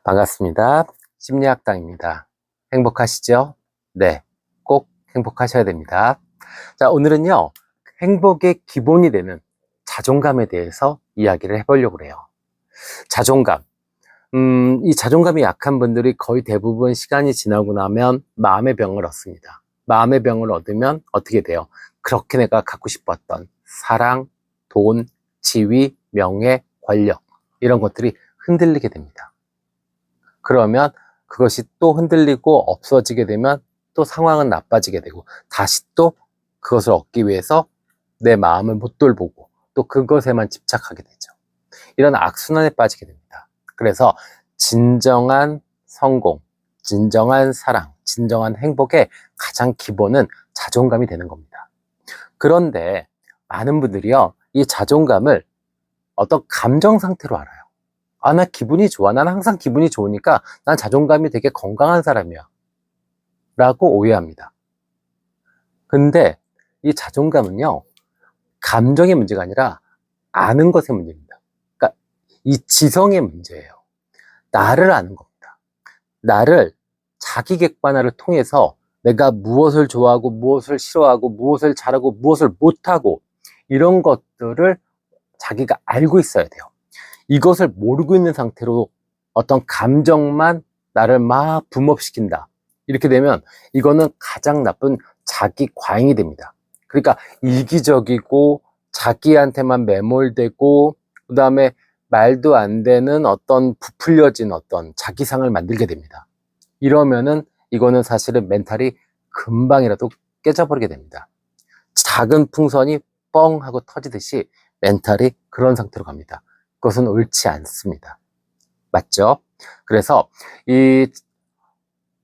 반갑습니다. 심리학당입니다. 행복하시죠? 네, 꼭 행복하셔야 됩니다. 자, 오늘은요, 행복의 기본이 되는 자존감에 대해서 이야기를 해보려고 해요. 자존감. 이 자존감이 약한 분들이 거의 대부분 시간이 지나고 나면 마음의 병을 얻습니다. 마음의 병을 얻으면 어떻게 돼요? 그렇게 내가 갖고 싶었던 사랑, 돈, 지위, 명예, 권력, 이런 것들이 흔들리게 됩니다. 그러면 그것이 또 흔들리고 없어지게 되면 또 상황은 나빠지게 되고 다시 또 그것을 얻기 위해서 내 마음을 못 돌보고 또 그것에만 집착하게 되죠. 이런 악순환에 빠지게 됩니다. 그래서 진정한 성공, 진정한 사랑, 진정한 행복의 가장 기본은 자존감이 되는 겁니다. 그런데 많은 분들이요, 이 자존감을 어떤 감정 상태로 알아요. 아, 나 기분이 좋아. 난 항상 기분이 좋으니까 난 자존감이 되게 건강한 사람이야. 라고 오해합니다. 근데 이 자존감은요, 감정의 문제가 아니라 아는 것의 문제입니다. 그러니까 이 지성의 문제예요. 나를 아는 겁니다. 나를 자기 객관화를 통해서 내가 무엇을 좋아하고 무엇을 싫어하고 무엇을 잘하고 무엇을 못하고 이런 것들을 자기가 알고 있어야 돼요. 이것을 모르고 있는 상태로 어떤 감정만 나를 막 붐업시킨다. 이렇게 되면 이거는 가장 나쁜 자기 과잉이 됩니다. 그러니까 이기적이고 자기한테만 매몰되고 그 다음에 말도 안 되는 어떤 부풀려진 어떤 자기상을 만들게 됩니다. 이러면은 이거는 사실은 멘탈이 금방이라도 깨져버리게 됩니다. 작은 풍선이 뻥 하고 터지듯이 멘탈이 그런 상태로 갑니다. 그것은 옳지 않습니다. 맞죠? 그래서 이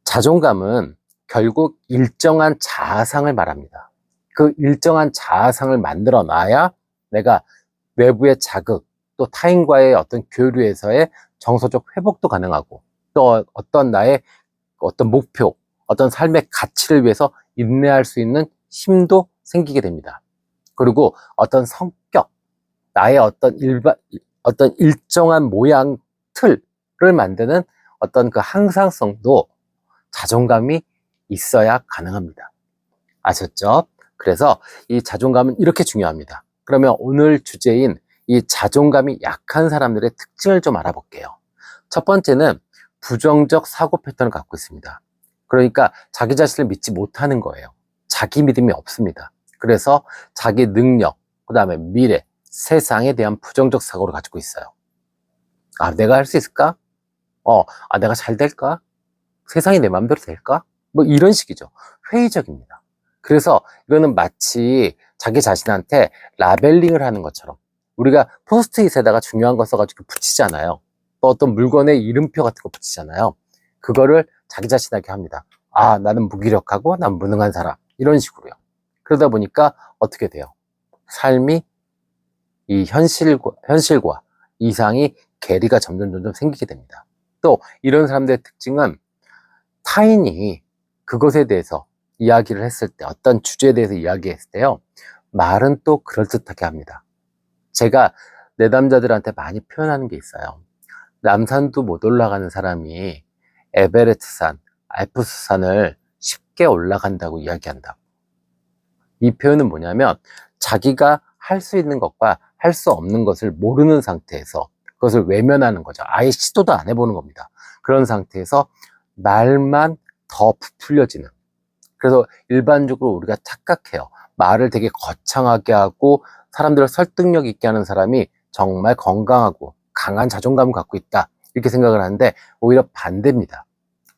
자존감은 결국 일정한 자아상을 말합니다. 그 일정한 자아상을 만들어 놔야 내가 외부의 자극, 또 타인과의 어떤 교류에서의 정서적 회복도 가능하고 또 어떤 나의 어떤 목표, 어떤 삶의 가치를 위해서 인내할 수 있는 힘도 생기게 됩니다. 그리고 어떤 성격, 나의 어떤 일정한 모양, 틀을 만드는 어떤 그 항상성도 자존감이 있어야 가능합니다. 아셨죠? 그래서 이 자존감은 이렇게 중요합니다. 그러면 오늘 주제인 이 자존감이 약한 사람들의 특징을 좀 알아볼게요. 첫 번째는 부정적 사고 패턴을 갖고 있습니다. 그러니까 자기 자신을 믿지 못하는 거예요. 자기 믿음이 없습니다. 그래서 자기 능력, 그 다음에 미래, 세상에 대한 부정적 사고를 가지고 있어요. 아, 내가 할 수 있을까? 내가 잘 될까? 세상이 내 마음대로 될까? 뭐 이런 식이죠. 회의적입니다. 그래서 이거는 마치 자기 자신한테 라벨링을 하는 것처럼 우리가 포스트잇에다가 중요한 거 써가지고 붙이잖아요. 또 어떤 물건에 이름표 같은 거 붙이잖아요. 그거를 자기 자신에게 합니다. 아, 나는 무기력하고 난 무능한 사람. 이런 식으로요. 그러다 보니까 어떻게 돼요? 삶이 이 현실과 이상이 괴리가 점점 생기게 됩니다. 또 이런 사람들의 특징은 타인이 그것에 대해서 이야기를 했을 때, 어떤 주제에 대해서 이야기했을 때요, 말은 또 그럴듯하게 합니다. 제가 내담자들한테 많이 표현하는 게 있어요. 남산도 못 올라가는 사람이 에베레스트산, 알프스산을 쉽게 올라간다고 이야기한다. 이 표현은 뭐냐면 자기가 할 수 있는 것과 할 수 없는 것을 모르는 상태에서 그것을 외면하는 거죠. 아예 시도도 안 해보는 겁니다. 그런 상태에서 말만 더 부풀려지는. 그래서 일반적으로 우리가 착각해요. 말을 되게 거창하게 하고 사람들을 설득력 있게 하는 사람이 정말 건강하고 강한 자존감을 갖고 있다. 이렇게 생각을 하는데 오히려 반대입니다.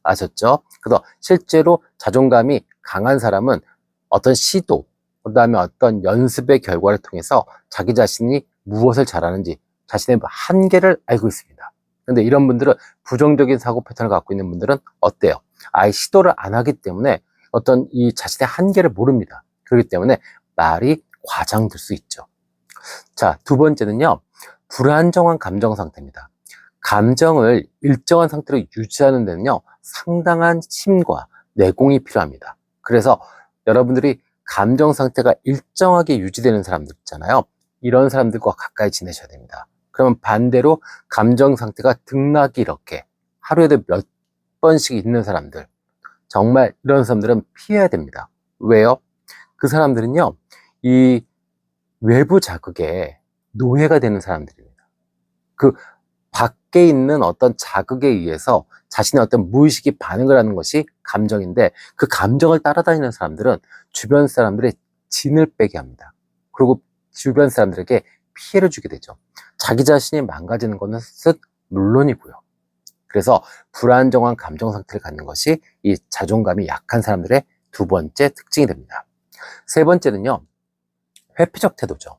아셨죠? 그래서 실제로 자존감이 강한 사람은 어떤 시도, 그 다음에 어떤 연습의 결과를 통해서 자기 자신이 무엇을 잘하는지 자신의 한계를 알고 있습니다. 근데 이런 분들은 부정적인 사고 패턴을 갖고 있는 분들은 어때요? 아예 시도를 안 하기 때문에 어떤 이 자신의 한계를 모릅니다. 그렇기 때문에 말이 과장될 수 있죠. 자, 두 번째는요, 불안정한 감정 상태입니다. 감정을 일정한 상태로 유지하는 데는요, 상당한 힘과 내공이 필요합니다. 그래서 여러분들이 감정 상태가 일정하게 유지되는 사람들 있잖아요. 이런 사람들과 가까이 지내셔야 됩니다. 그러면 반대로 감정 상태가 등락이 이렇게 하루에도 몇 번씩 있는 사람들, 정말 이런 사람들은 피해야 됩니다. 왜요? 그 사람들은요, 이 외부 자극에 노예가 되는 사람들입니다. 그 밖에 있는 어떤 자극에 의해서 자신의 어떤 무의식이 반응을 하는 것이 감정인데, 그 감정을 따라다니는 사람들은 주변 사람들의 진을 빼게 합니다. 그리고 주변 사람들에게 피해를 주게 되죠. 자기 자신이 망가지는 것은 물론이고요. 그래서 불안정한 감정 상태를 갖는 것이 이 자존감이 약한 사람들의 두 번째 특징이 됩니다. 세 번째는요, 회피적 태도죠.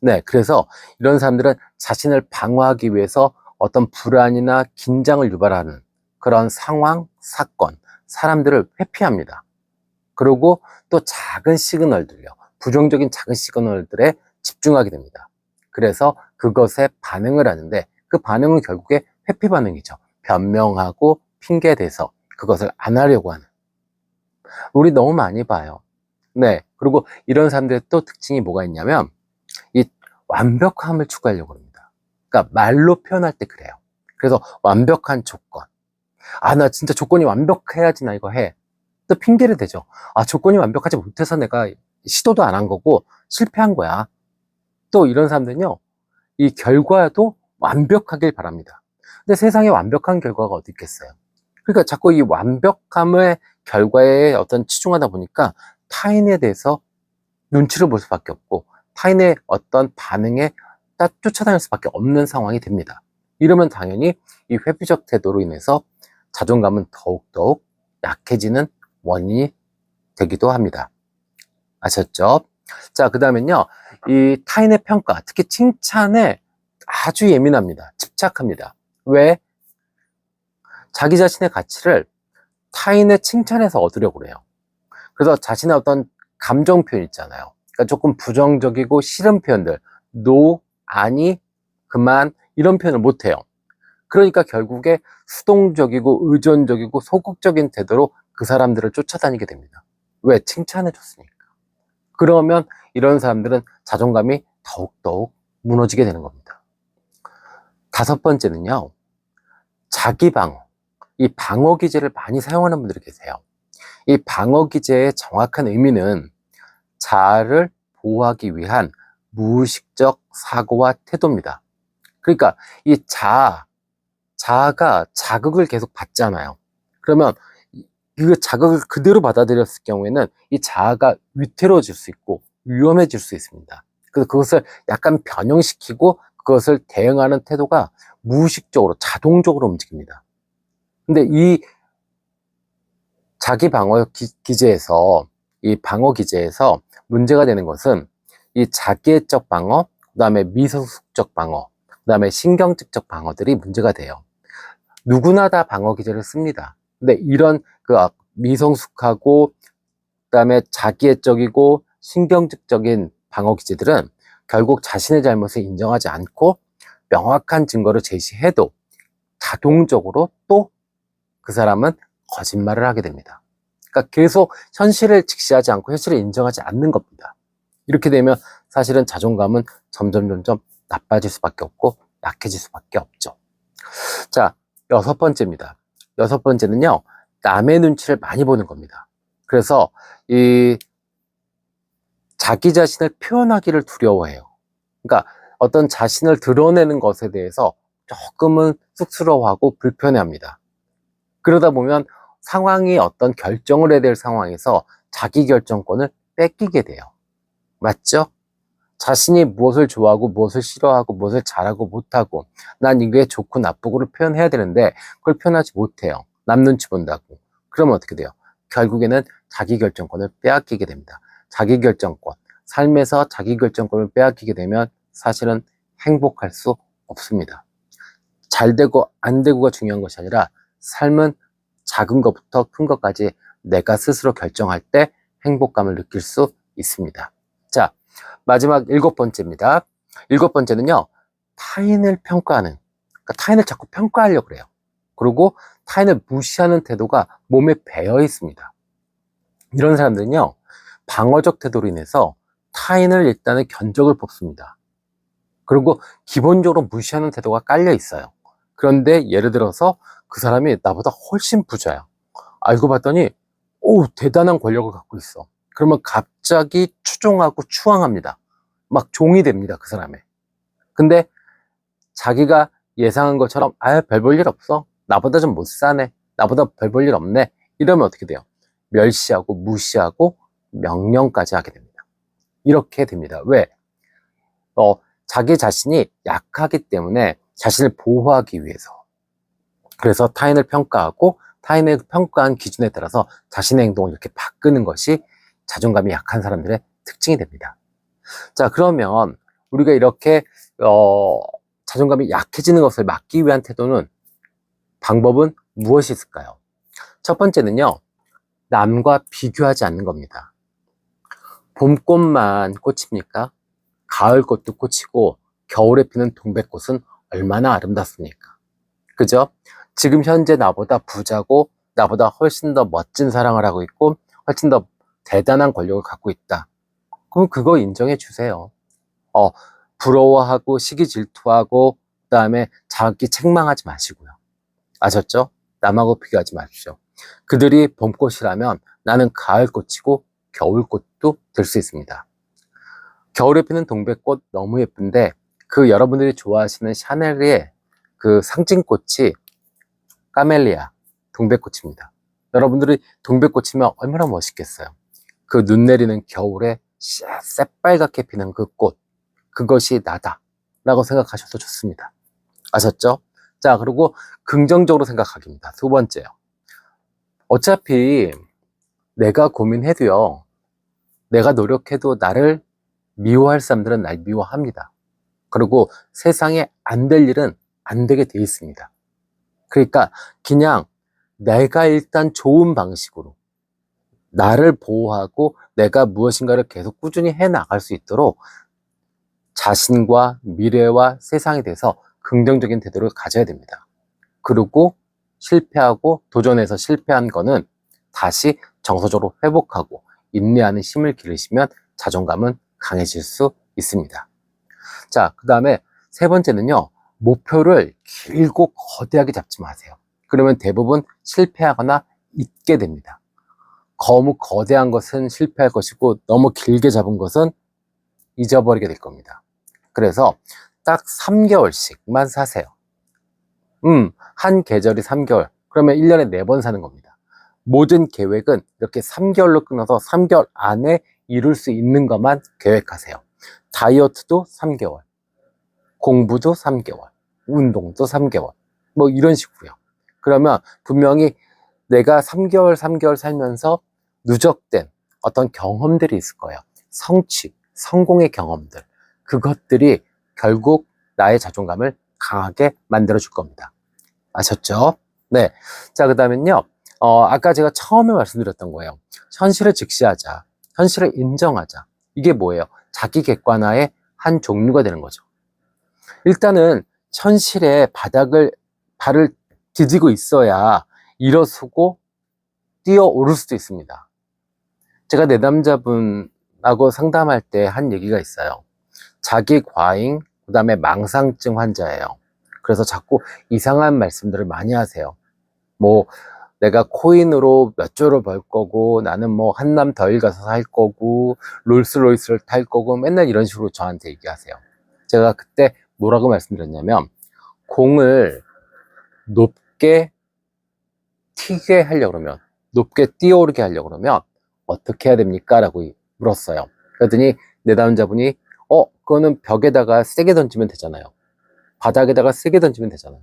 네, 그래서 이런 사람들은 자신을 방어하기 위해서 어떤 불안이나 긴장을 유발하는 그런 상황, 사건, 사람들을 회피합니다. 그리고 또 작은 시그널들요, 부정적인 작은 시그널들에 집중하게 됩니다. 그래서 그것에 반응을 하는데, 그 반응은 결국에 회피 반응이죠. 변명하고 핑계대서 그것을 안 하려고 하는. 우리 너무 많이 봐요. 네, 그리고 이런 사람들의 또 특징이 뭐가 있냐면, 이 완벽함을 추구하려고 합니다. 그러니까 말로 표현할 때 그래요. 그래서 완벽한 조건. 아, 나 진짜 조건이 완벽해야지 나 이거 해. 또 핑계를 대죠. 아, 조건이 완벽하지 못해서 내가 시도도 안 한 거고 실패한 거야. 또 이런 사람들은요, 이 결과도 완벽하길 바랍니다. 근데 세상에 완벽한 결과가 어디 있겠어요? 그러니까 자꾸 이 완벽함의 결과에 어떤 치중하다 보니까 타인에 대해서 눈치를 볼 수밖에 없고, 타인의 어떤 반응에 딱 쫓아다닐 수밖에 없는 상황이 됩니다. 이러면 당연히 이 회피적 태도로 인해서 자존감은 더욱더욱 약해지는 원인이 되기도 합니다. 아셨죠? 자, 그 다음엔요, 이 타인의 평가, 특히 칭찬에 아주 예민합니다. 집착합니다. 왜? 자기 자신의 가치를 타인의 칭찬에서 얻으려고 그래요. 그래서 자신의 어떤 감정 표현 있잖아요. 그러니까 조금 부정적이고 싫은 표현들, 노, 아니, 그만, 이런 표현을 못해요. 그러니까 결국에 수동적이고 의존적이고 소극적인 태도로 그 사람들을 쫓아다니게 됩니다. 왜? 칭찬해 줬으니까. 그러면 이런 사람들은 자존감이 더욱더욱 무너지게 되는 겁니다. 다섯 번째는요, 자기 방어. 이 방어 기제를 많이 사용하는 분들이 계세요. 이 방어 기제의 정확한 의미는 자아를 보호하기 위한 무의식적 사고와 태도입니다. 그러니까 이 자아가 자극을 계속 받잖아요. 그러면 그 자극을 그대로 받아들였을 경우에는 이 자아가 위태로워질 수 있고 위험해질 수 있습니다. 그래서 그것을 약간 변형시키고 그것을 대응하는 태도가 무의식적으로 자동적으로 움직입니다. 근데 이 자기 방어 기제에서, 이 방어 기제에서 문제가 되는 것은 이 자기애적 방어, 그 다음에 미성숙적 방어, 그 다음에 신경직적 방어들이 문제가 돼요. 누구나 다 방어 기제를 씁니다. 근데 이런 그 미성숙하고, 그 다음에 자기애적이고 신경직적인 방어 기제들은 결국 자신의 잘못을 인정하지 않고 명확한 증거를 제시해도 자동적으로 또 그 사람은 거짓말을 하게 됩니다. 그러니까 계속 현실을 직시하지 않고 현실을 인정하지 않는 겁니다. 이렇게 되면 사실은 자존감은 점점 나빠질 수밖에 없고 약해질 수밖에 없죠. 자, 여섯 번째입니다. 여섯 번째는요, 남의 눈치를 많이 보는 겁니다. 그래서 이 자기 자신을 표현하기를 두려워해요. 그러니까 어떤 자신을 드러내는 것에 대해서 조금은 쑥스러워하고 불편해합니다. 그러다 보면 상황이 어떤 결정을 해야 될 상황에서 자기 결정권을 뺏기게 돼요. 맞죠? 자신이 무엇을 좋아하고 무엇을 싫어하고 무엇을 잘하고 못하고, 난 이게 좋고 나쁘고를 표현해야 되는데 그걸 표현하지 못해요. 남 눈치 본다고. 그러면 어떻게 돼요? 결국에는 자기 결정권을 빼앗기게 됩니다. 자기 결정권, 삶에서 자기 결정권을 빼앗기게 되면 사실은 행복할 수 없습니다. 잘 되고 안 되고가 중요한 것이 아니라 삶은 작은 것부터 큰 것까지 내가 스스로 결정할 때 행복감을 느낄 수 있습니다. 자, 마지막 일곱 번째입니다. 일곱 번째는요, 타인을 평가하는, 그러니까 타인을 자꾸 평가하려고 그래요. 그리고 타인을 무시하는 태도가 몸에 배어 있습니다. 이런 사람들은요, 방어적 태도로 인해서 타인을 일단은 견적을 뽑습니다. 그리고 기본적으로 무시하는 태도가 깔려 있어요. 그런데 예를 들어서 그 사람이 나보다 훨씬 부자야. 알고 봤더니 오, 대단한 권력을 갖고 있어. 그러면 갑자기 추종하고 추앙합니다. 막 종이 됩니다, 그 사람의. 근데 자기가 예상한 것처럼 별 볼 일 없어. 나보다 좀 못 사네. 나보다 별 볼 일 없네. 이러면 어떻게 돼요? 멸시하고 무시하고 명령까지 하게 됩니다. 이렇게 됩니다. 왜? 자기 자신이 약하기 때문에 자신을 보호하기 위해서. 그래서 타인을 평가하고 타인을 평가한 기준에 따라서 자신의 행동을 이렇게 바꾸는 것이 자존감이 약한 사람들의 특징이 됩니다. 자, 그러면 우리가 이렇게 자존감이 약해지는 것을 막기 위한 태도는 방법은 무엇이 있을까요? 첫 번째는요, 남과 비교하지 않는 겁니다. 봄꽃만 꽃입니까? 가을꽃도 꽃이고 겨울에 피는 동백꽃은 얼마나 아름답습니까? 그죠? 지금 현재 나보다 부자고 나보다 훨씬 더 멋진 사랑을 하고 있고 훨씬 더 대단한 권력을 갖고 있다. 그럼 그거 인정해 주세요. 부러워하고 시기 질투하고 그다음에 자기 책망하지 마시고요. 아셨죠? 남하고 비교하지 마십시오. 그들이 봄꽃이라면 나는 가을꽃이고 겨울꽃도 될 수 있습니다. 겨울에 피는 동백꽃 너무 예쁜데 그 여러분들이 좋아하시는 샤넬의 그 상징꽃이 까멜리아 동백꽃입니다. 여러분들이 동백꽃이면 얼마나 멋있겠어요. 그 눈 내리는 겨울에 새빨갛게 피는 그 꽃, 그것이 나다 라고 생각하셔도 좋습니다. 아셨죠? 자, 그리고 긍정적으로 생각하기입니다. 두 번째요. 어차피 내가 고민해도요, 내가 노력해도 나를 미워할 사람들은 날 미워합니다. 그리고 세상에 안 될 일은 안 되게 돼 있습니다. 그러니까 그냥 내가 일단 좋은 방식으로 나를 보호하고 내가 무엇인가를 계속 꾸준히 해 나갈 수 있도록 자신과 미래와 세상에 대해서 긍정적인 태도를 가져야 됩니다. 그리고 실패하고 도전해서 실패한 거는 다시 정서적으로 회복하고 인내하는 힘을 기르시면 자존감은 강해질 수 있습니다. 자, 그 다음에 세 번째는요, 목표를 길고 거대하게 잡지 마세요. 그러면 대부분 실패하거나 잊게 됩니다. 너무 거대한 것은 실패할 것이고 너무 길게 잡은 것은 잊어버리게 될 겁니다. 그래서 딱 3개월씩만 사세요. 한 계절이 3개월. 그러면 1년에 4번 사는 겁니다. 모든 계획은 이렇게 3개월로 끊어서 3개월 안에 이룰 수 있는 것만 계획하세요. 다이어트도 3개월, 공부도 3개월, 운동도 3개월. 뭐 이런 식으로요. 그러면 분명히 내가 3개월 살면서 누적된 어떤 경험들이 있을 거예요. 성취, 성공의 경험들. 그것들이 결국 나의 자존감을 강하게 만들어 줄 겁니다. 아셨죠? 네. 자, 그 다음엔요. 아까 제가 처음에 말씀드렸던 거예요. 현실을 직시하자. 현실을 인정하자. 이게 뭐예요? 자기 객관화의 한 종류가 되는 거죠. 일단은 현실에 발을 디디고 있어야 일어서고 뛰어오를 수도 있습니다. 제가 내담자분하고 상담할 때 한 얘기가 있어요. 자기 과잉, 그 다음에 망상증 환자예요. 그래서 자꾸 이상한 말씀들을 많이 하세요. 뭐 내가 코인으로 몇 조를 벌 거고 나는 뭐 한남 더일 가서 살 거고 롤스로이스를 탈 거고 맨날 이런 식으로 저한테 얘기하세요. 제가 그때 뭐라고 말씀드렸냐면 공을 높게 튀게 하려고 그러면 높게 뛰어오르게 하려고 그러면 어떻게 해야 됩니까? 라고 물었어요. 그랬더니 내담자분이 그거는 벽에다가 세게 던지면 되잖아요. 바닥에다가 세게 던지면 되잖아요.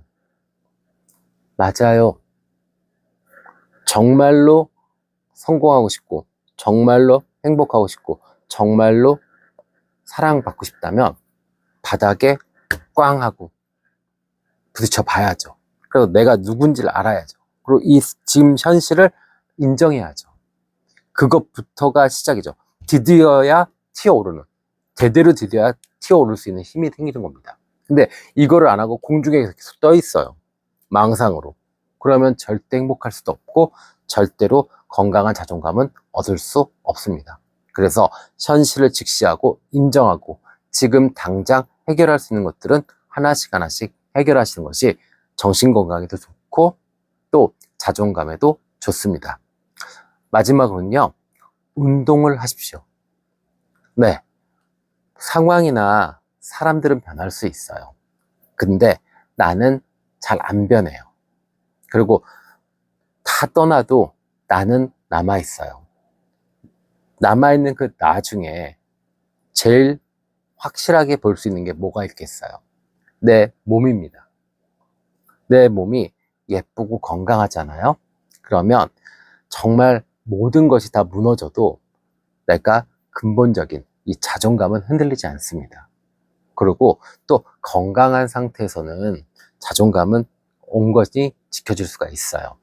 맞아요. 정말로 성공하고 싶고 정말로 행복하고 싶고 정말로 사랑받고 싶다면 바닥에 꽝 하고 부딪혀 봐야죠. 그리고 내가 누군지를 알아야죠. 그리고 이 지금 현실을 인정해야죠. 그것부터가 시작이죠. 디뎌야 튀어오르는, 제대로 디뎌야 튀어오를 수 있는 힘이 생기는 겁니다. 근데 이거를 안 하고 공중에 계속 떠 있어요. 망상으로. 그러면 절대 행복할 수도 없고 절대로 건강한 자존감은 얻을 수 없습니다. 그래서 현실을 직시하고 인정하고 지금 당장 해결할 수 있는 것들은 하나씩 하나씩 해결하시는 것이 정신 건강에도 좋고 또 자존감에도 좋습니다. 마지막으로는요, 운동을 하십시오. 네, 상황이나 사람들은 변할 수 있어요. 근데 나는 잘 안 변해요. 그리고 다 떠나도 나는 남아있어요. 남아있는 그 나중에 제일 확실하게 볼 수 있는 게 뭐가 있겠어요? 내 몸입니다. 내 몸이 예쁘고 건강하잖아요. 그러면 정말 모든 것이 다 무너져도 내가 근본적인 이 자존감은 흔들리지 않습니다. 그리고 또 건강한 상태에서는 자존감은 온것이 지켜질 수가 있어요.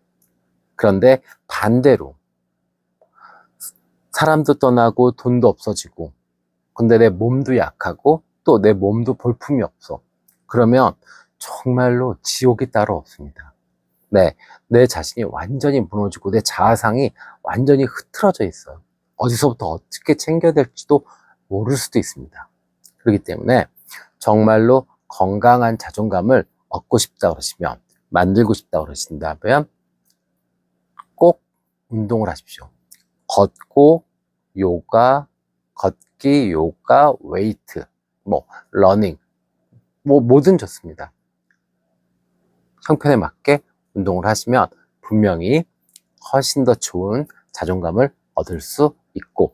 그런데 반대로 사람도 떠나고 돈도 없어지고 근데 내 몸도 약하고 또 내 몸도 볼품이 없어. 그러면 정말로 지옥이 따로 없습니다. 네, 내 자신이 완전히 무너지고 내 자아상이 완전히 흐트러져 있어요. 어디서부터 어떻게 챙겨야 될지도 모를 수도 있습니다. 그렇기 때문에 정말로 건강한 자존감을 얻고 싶다 그러시면, 만들고 싶다 그러신다면 꼭 운동을 하십시오. 걷고 요가, 걷기, 요가, 웨이트, 러닝, 뭐든 좋습니다. 형편에 맞게 운동을 하시면 분명히 훨씬 더 좋은 자존감을 얻을 수 있고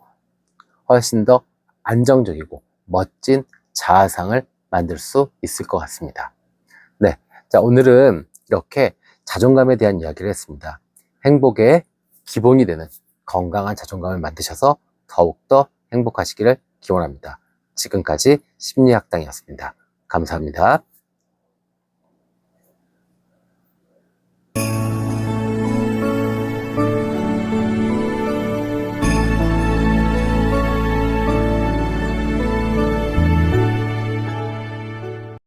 훨씬 더 안정적이고 멋진 자아상을 만들 수 있을 것 같습니다. 네, 자, 오늘은 이렇게 자존감에 대한 이야기를 했습니다. 행복의 기본이 되는 건강한 자존감을 만드셔서 더욱더 행복하시기를 기원합니다. 지금까지 심리학당이었습니다. 감사합니다.